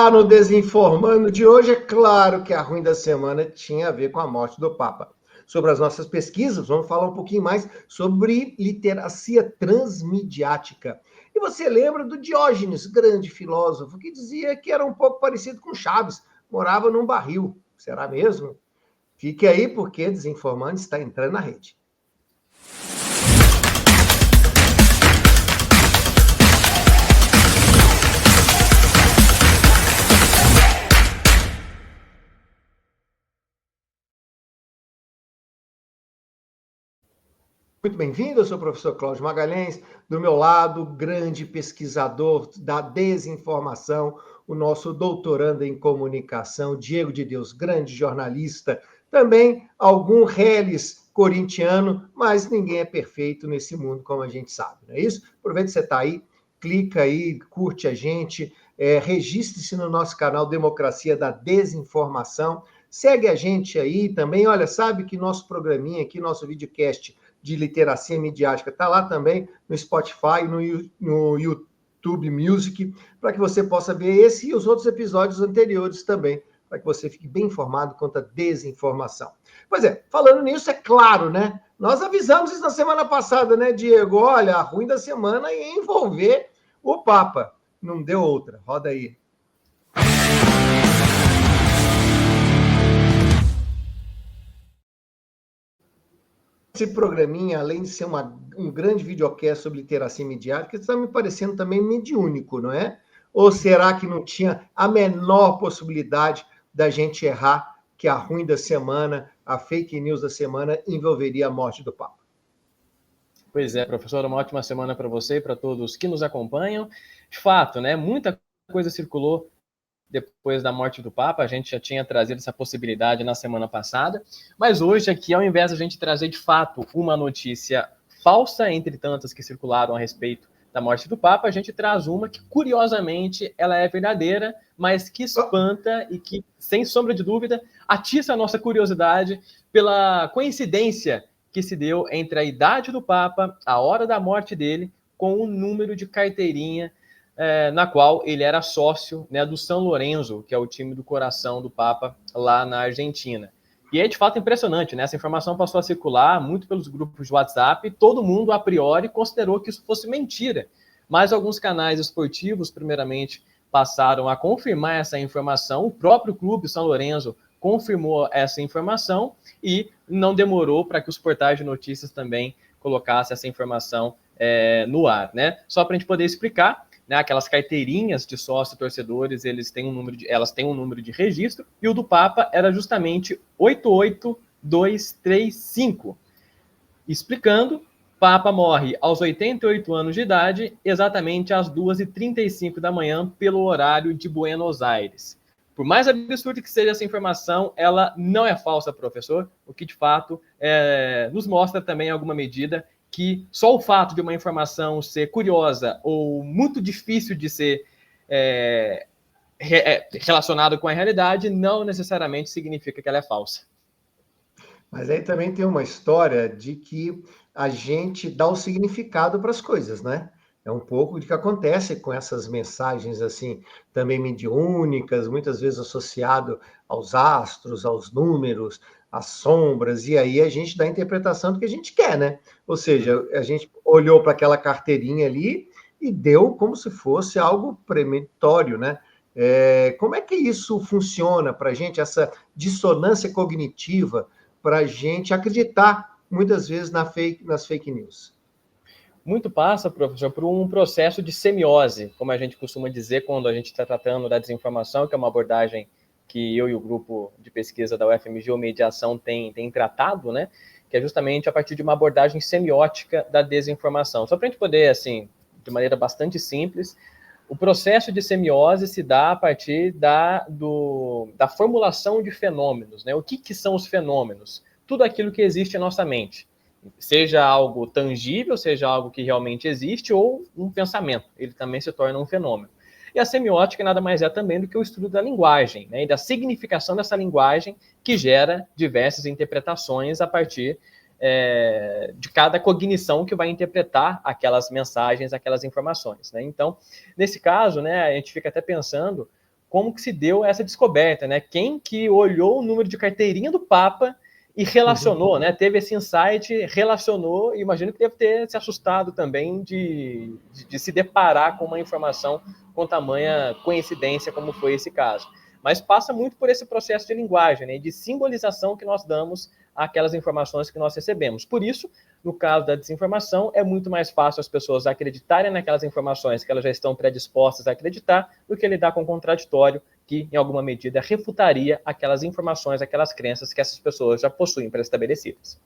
lá no Desinformando de hoje, é claro que a ruim da semana tinha a ver com a morte do Papa. Sobre as nossas pesquisas, vamos falar um pouquinho mais sobre literacia transmediática. E você lembra do Diógenes, grande filósofo, que dizia que era um pouco parecido com Chaves, morava num barril. Será mesmo? Fique aí, porque Desinformando está entrando na rede. Muito bem-vindo, eu sou o professor Cláudio Magalhães, do meu lado, grande pesquisador da desinformação, o nosso doutorando em comunicação, Diego de Deus, grande jornalista, também algum reles corintiano, mas ninguém é perfeito nesse mundo, como a gente sabe, não é isso? Aproveita que você está aí, clica aí, curte a gente, registre-se no nosso canal Democracia da Desinformação, segue a gente aí também, olha, sabe que nosso programinha aqui, nosso videocast de literacia midiática está lá também no Spotify, no YouTube Music, para que você possa ver esse e os outros episódios anteriores também, para que você fique bem informado quanto à desinformação. Pois é, falando nisso, é claro, né? Nós avisamos isso na semana passada, né, Diego? Olha, a ruim da semana ia envolver o Papa. Não deu outra. Roda aí. Esse programinha, além de ser um grande videocast sobre literacia midiática, está me parecendo também mediúnico, não é? Ou será que não tinha a menor possibilidade da gente errar que a ruim da semana, a fake news da semana, envolveria a morte do Papa? Pois é, professor, uma ótima semana para você e para todos que nos acompanham. De fato, né, muita coisa circulou depois da morte do Papa, a gente já tinha trazido essa possibilidade na semana passada, mas hoje aqui, ao invés de a gente trazer de fato uma notícia falsa, entre tantas que circularam a respeito da morte do Papa, a gente traz uma que, curiosamente, ela é verdadeira, mas que espanta e que, sem sombra de dúvida, atiça a nossa curiosidade pela coincidência que se deu entre a idade do Papa, a hora da morte dele, com o número de carteirinha na qual ele era sócio, né, do São Lourenço, que é o time do coração do Papa lá na Argentina. E é de fato impressionante, né? Essa informação passou a circular muito pelos grupos de WhatsApp e todo mundo, a priori, considerou que isso fosse mentira. Mas alguns canais esportivos, primeiramente, passaram a confirmar essa informação. O próprio clube São Lourenço confirmou essa informação e não demorou para que os portais de notícias também colocassem essa informação no ar, né? Só para a gente poder explicar, né, aquelas carteirinhas de sócio torcedores, elas têm um número de registro, e o do Papa era justamente 88235. Explicando, Papa morre aos 88 anos de idade, exatamente às 2h35 da manhã, pelo horário de Buenos Aires. Por mais absurdo que seja essa informação, ela não é falsa, professor, o que de fato nos mostra também alguma medida que só o fato de uma informação ser curiosa ou muito difícil de ser relacionado com a realidade não necessariamente significa que ela é falsa. Mas aí também tem uma história de que a gente dá o significado para as coisas, né? É um pouco do que acontece com essas mensagens assim, também mediúnicas, muitas vezes associado aos astros, aos números, às sombras, e aí a gente dá a interpretação do que a gente quer, né? Ou seja, a gente olhou para aquela carteirinha ali e deu como se fosse algo premonitório, né? Como é que isso funciona para a gente, essa dissonância cognitiva, para a gente acreditar, muitas vezes, nas fake news? Muito passa, professor, por um processo de semiose, como a gente costuma dizer quando a gente está tratando da desinformação, que é uma abordagem que eu e o grupo de pesquisa da UFMG, o Mediação, tem tratado, né? Que é justamente a partir de uma abordagem semiótica da desinformação. Só para a gente poder, assim, de maneira bastante simples, o processo de semiose se dá a partir da formulação de fenômenos, né? O que são os fenômenos? Tudo aquilo que existe em nossa mente. Seja algo tangível, seja algo que realmente existe, ou um pensamento, ele também se torna um fenômeno. E a semiótica nada mais é também do que o estudo da linguagem, né, e da significação dessa linguagem, que gera diversas interpretações a partir de cada cognição que vai interpretar aquelas mensagens, aquelas informações, né? Então, nesse caso, né, a gente fica até pensando como que se deu essa descoberta, né? Quem que olhou o número de carteirinha do Papa e relacionou, né? Teve esse insight, relacionou, e imagino que deve ter se assustado também de se deparar com uma informação com tamanha coincidência como foi esse caso. Mas passa muito por esse processo de linguagem, né? De simbolização que nós damos àquelas informações que nós recebemos. Por isso, no caso da desinformação, é muito mais fácil as pessoas acreditarem naquelas informações que elas já estão predispostas a acreditar do que lidar com o contraditório, que, em alguma medida, refutaria aquelas informações, aquelas crenças que essas pessoas já possuem pré-estabelecidas.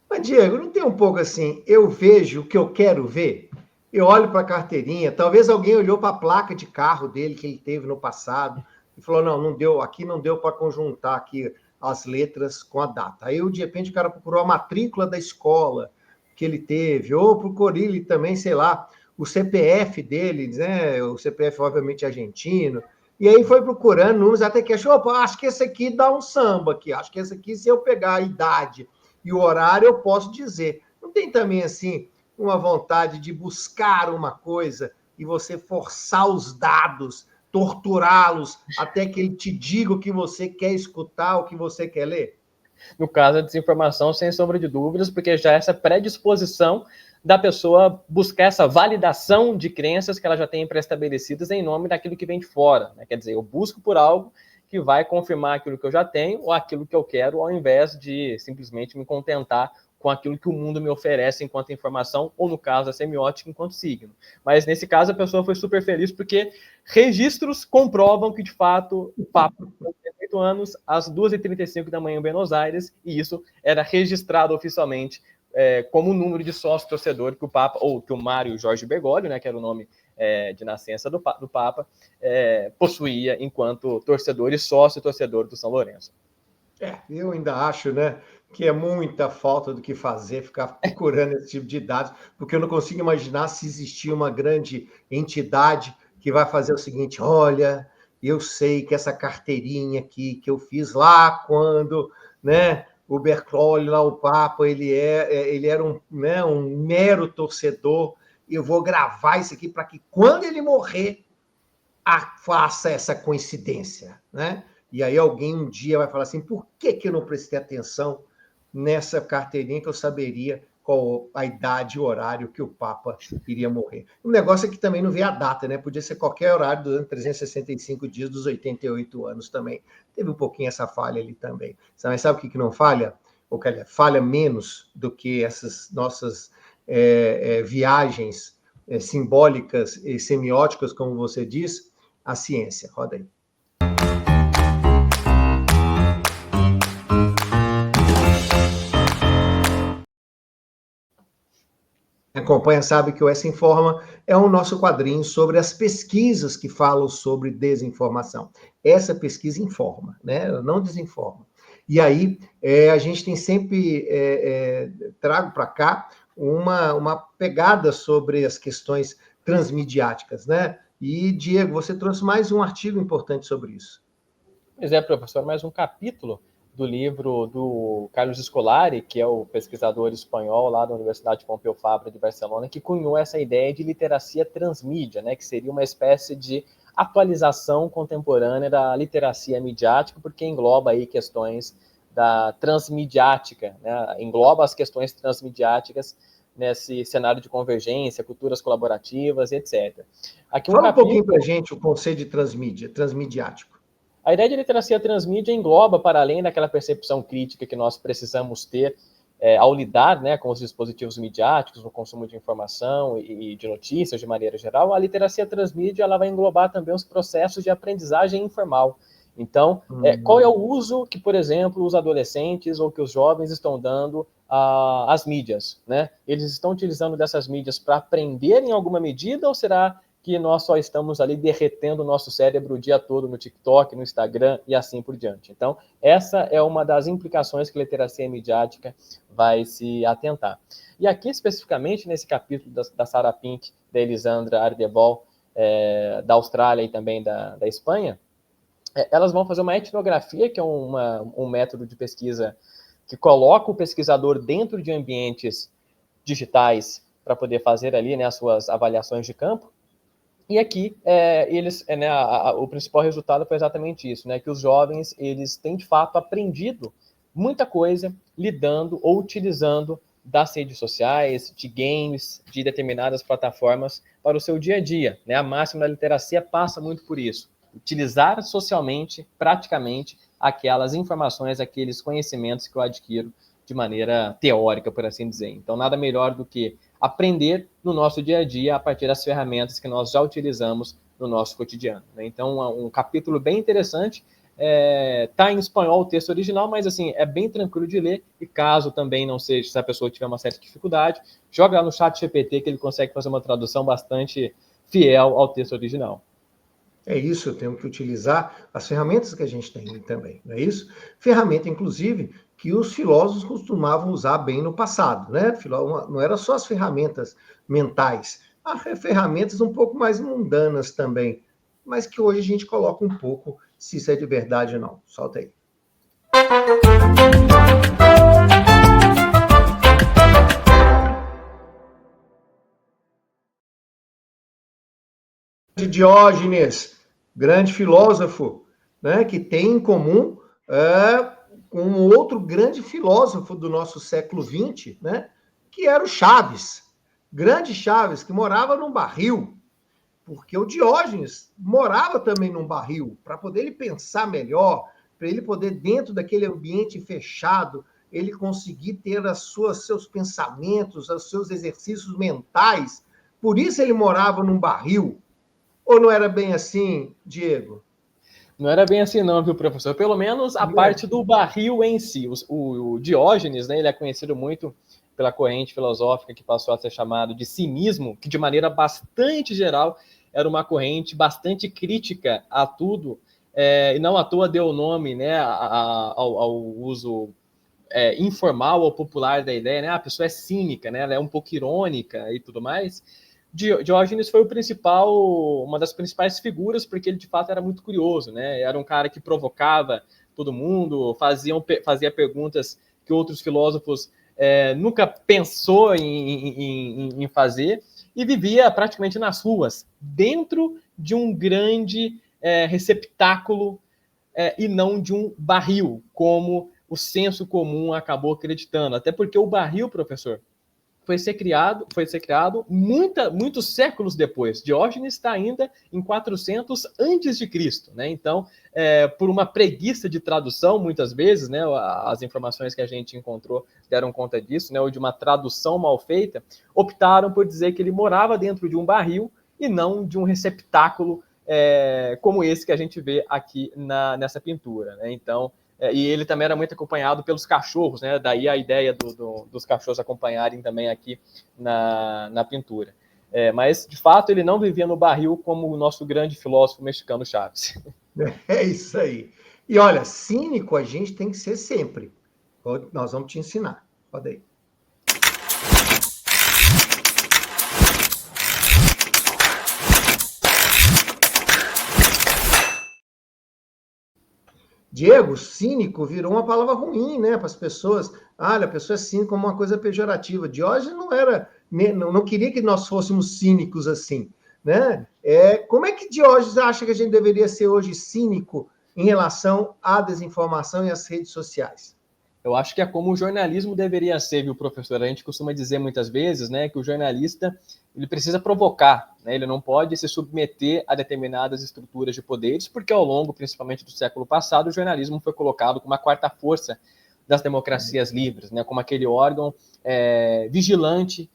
Mas, Diego, não tem um pouco assim, eu vejo o que eu quero ver? Eu olho para a carteirinha, talvez alguém olhou para a placa de carro dele que ele teve no passado e falou, não deu, aqui não deu para conjuntar aqui as letras com a data. Aí, de repente, o cara procurou a matrícula da escola que ele teve, ou procurou ele também, sei lá, o CPF dele, né? O CPF, obviamente, argentino. E aí foi procurando números até que achou, opa, acho que esse aqui dá um samba aqui, acho que esse aqui, se eu pegar a idade e o horário, eu posso dizer. Não tem também, assim, uma vontade de buscar uma coisa e você forçar os dados, torturá-los até que ele te diga o que você quer escutar, o que você quer ler? No caso, a desinformação, sem sombra de dúvidas, porque já é essa predisposição da pessoa buscar essa validação de crenças que ela já tem pré-estabelecidas em nome daquilo que vem de fora, né? Quer dizer, eu busco por algo que vai confirmar aquilo que eu já tenho ou aquilo que eu quero, ao invés de simplesmente me contentar com aquilo que o mundo me oferece enquanto informação, ou no caso, a semiótica enquanto signo. Mas nesse caso, a pessoa foi super feliz porque registros comprovam que, de fato, o Papa tem 38 anos, às 2h35 da manhã em Buenos Aires, e isso era registrado oficialmente como o número de sócio-torcedor que o Papa, ou que o Mário Jorge Bergoglio, né, que era o nome de nascença do Papa, possuía enquanto torcedor e sócio-torcedor do São Lourenço. Eu ainda acho, né, que é muita falta do que fazer, ficar procurando esse tipo de dados, porque eu não consigo imaginar se existir uma grande entidade que vai fazer o seguinte: olha, eu sei que essa carteirinha aqui que eu fiz lá quando, né, o Bergoglio, lá o Papa, ele era um, né, um mero torcedor, eu vou gravar isso aqui para que quando ele morrer, faça essa coincidência, né? E aí alguém um dia vai falar assim, por que eu não prestei atenção nessa carteirinha que eu saberia qual a idade e o horário que o Papa iria morrer? O negócio é que também não vê a data, né? Podia ser qualquer horário dos 365 dias dos 88 anos também. Teve um pouquinho essa falha ali também. Mas sabe o que não falha? Ou que falha menos do que essas nossas viagens simbólicas e semióticas, como você diz, a ciência. Roda aí. Acompanha, sabe que o Essa Informa é o nosso quadrinho sobre as pesquisas que falam sobre desinformação. Essa pesquisa informa, né? Não desinforma. E aí, a gente tem sempre trago para cá uma pegada sobre as questões transmediáticas, né? E, Diego, você trouxe mais um artigo importante sobre isso. Pois é, professor, mais um capítulo do livro do Carlos Scolari, que é o pesquisador espanhol lá da Universidade Pompeu Fabra de Barcelona, que cunhou essa ideia de literacia transmídia, né, que seria uma espécie de atualização contemporânea da literacia midiática, porque engloba aí questões da transmediática, né, engloba as questões transmediáticas nesse cenário de convergência, culturas colaborativas, etc. Aqui Fala um pouquinho para a gente o conceito de transmídia, transmediático. A ideia de literacia transmídia engloba, para além daquela percepção crítica que nós precisamos ter ao lidar, né, com os dispositivos midiáticos, no consumo de informação e de notícias de maneira geral, a literacia transmídia ela vai englobar também os processos de aprendizagem informal. Então, qual é o uso que, por exemplo, os adolescentes ou que os jovens estão dando às mídias, né? Eles estão utilizando dessas mídias para aprender em alguma medida ou será que nós só estamos ali derretendo o nosso cérebro o dia todo no TikTok, no Instagram e assim por diante? Então, essa é uma das implicações que a literacia midiática vai se atentar. E aqui, especificamente, nesse capítulo da Sarah Pink, da Elisandra Ardebol, da Austrália e também da Espanha, elas vão fazer uma etnografia, que é um método de pesquisa que coloca o pesquisador dentro de ambientes digitais para poder fazer ali, né, as suas avaliações de campo. E aqui, o principal resultado foi exatamente isso, né, que os jovens eles têm, de fato, aprendido muita coisa lidando ou utilizando das redes sociais, de games, de determinadas plataformas para o seu dia a dia. Né? A máxima da literacia passa muito por isso. Utilizar socialmente, praticamente, aquelas informações, aqueles conhecimentos que eu adquiro de maneira teórica, por assim dizer. Então, nada melhor do que aprender no nosso dia a dia a partir das ferramentas que nós já utilizamos no nosso cotidiano. Né? Então, um capítulo bem interessante. Tá em espanhol o texto original, mas assim, é bem tranquilo de ler, e caso também não seja, se a pessoa tiver uma certa dificuldade, joga lá no chat GPT que ele consegue fazer uma tradução bastante fiel ao texto original. É isso, temos que utilizar as ferramentas que a gente tem também, não é isso? Ferramenta, inclusive, que os filósofos costumavam usar bem no passado, né? Não eram só as ferramentas mentais, há ferramentas um pouco mais mundanas também, mas que hoje a gente coloca um pouco, se isso é de verdade ou não. Solta aí. De Diógenes, grande filósofo, né, que tem em comum com um outro grande filósofo do nosso século XX, né, que era o Chaves, grande Chaves, que morava num barril, porque o Diógenes morava também num barril, para poder ele pensar melhor, para ele poder, dentro daquele ambiente fechado, ele conseguir ter seus pensamentos, os seus exercícios mentais. Por isso ele morava num barril. Ou não era bem assim, Diego? Não era bem assim não, viu, professor? Pelo menos a parte do barril em si. O Diógenes, né, ele é conhecido muito pela corrente filosófica que passou a ser chamado de cinismo, que de maneira bastante geral era uma corrente bastante crítica a tudo, e não à toa deu o nome, né, ao uso informal ou popular da ideia, né? A pessoa é cínica, né? Ela é um pouco irônica e tudo mais. Diógenes foi uma das principais figuras, porque ele de fato era muito curioso, né? Era um cara que provocava todo mundo, fazia perguntas que outros filósofos nunca pensou em fazer, e vivia praticamente nas ruas, dentro de um grande receptáculo e não de um barril, como o senso comum acabou acreditando. Até porque o barril, professor, foi ser criado muitos séculos depois. Diógenes está ainda em 400 antes de Cristo, né? Então, por uma preguiça de tradução, muitas vezes, né, as informações que a gente encontrou deram conta disso, né, ou de uma tradução mal feita, optaram por dizer que ele morava dentro de um barril e não de um receptáculo como esse que a gente vê aqui nessa pintura, né? Então, e ele também era muito acompanhado pelos cachorros, né? Daí a ideia dos cachorros acompanharem também aqui na pintura. Mas, de fato, ele não vivia no barril como o nosso grande filósofo mexicano Chaves. É isso aí. E olha, cínico a gente tem que ser sempre. Nós vamos te ensinar. Pode aí. Diego, cínico virou uma palavra ruim, né, para as pessoas. Ah, a pessoa é cínica como uma coisa pejorativa. Diógenes não queria que nós fôssemos cínicos assim, né? Como é que Diógenes acha que a gente deveria ser hoje cínico em relação à desinformação e às redes sociais? Eu acho que é como o jornalismo deveria ser, viu, professor? A gente costuma dizer muitas vezes, né, que o jornalista ele precisa provocar, né? Ele não pode se submeter a determinadas estruturas de poderes, porque ao longo, principalmente do século passado, o jornalismo foi colocado como a quarta força das democracias livres, né? Como aquele órgão vigilante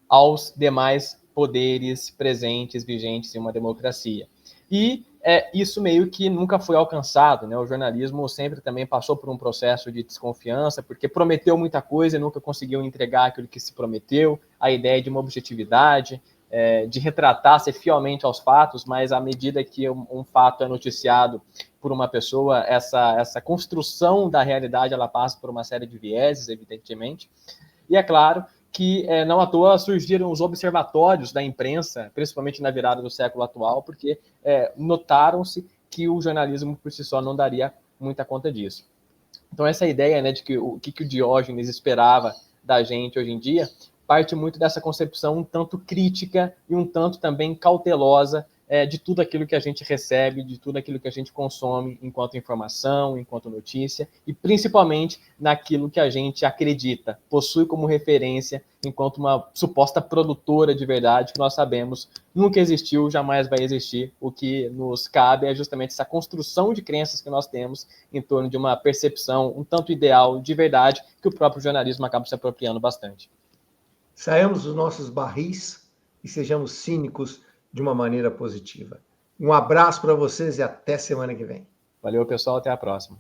aos demais poderes presentes, vigentes em uma democracia. E isso meio que nunca foi alcançado, né? O jornalismo sempre também passou por um processo de desconfiança, porque prometeu muita coisa e nunca conseguiu entregar aquilo que se prometeu, a ideia de uma objetividade, de retratar-se fielmente aos fatos, mas à medida que um fato é noticiado por uma pessoa, essa construção da realidade ela passa por uma série de vieses, evidentemente. E é claro que não à toa surgiram os observatórios da imprensa, principalmente na virada do século atual, porque notaram-se que o jornalismo por si só não daria muita conta disso. Então essa ideia, né, de que o Diógenes esperava da gente hoje em dia parte muito dessa concepção um tanto crítica e um tanto também cautelosa de tudo aquilo que a gente recebe, de tudo aquilo que a gente consome enquanto informação, enquanto notícia, e principalmente naquilo que a gente acredita, possui como referência enquanto uma suposta produtora de verdade, que nós sabemos nunca existiu, jamais vai existir. O que nos cabe é justamente essa construção de crenças que nós temos em torno de uma percepção um tanto ideal de verdade, que o próprio jornalismo acaba se apropriando bastante. Saiamos dos nossos barris e sejamos cínicos de uma maneira positiva. Um abraço para vocês e até semana que vem. Valeu, pessoal, até a próxima.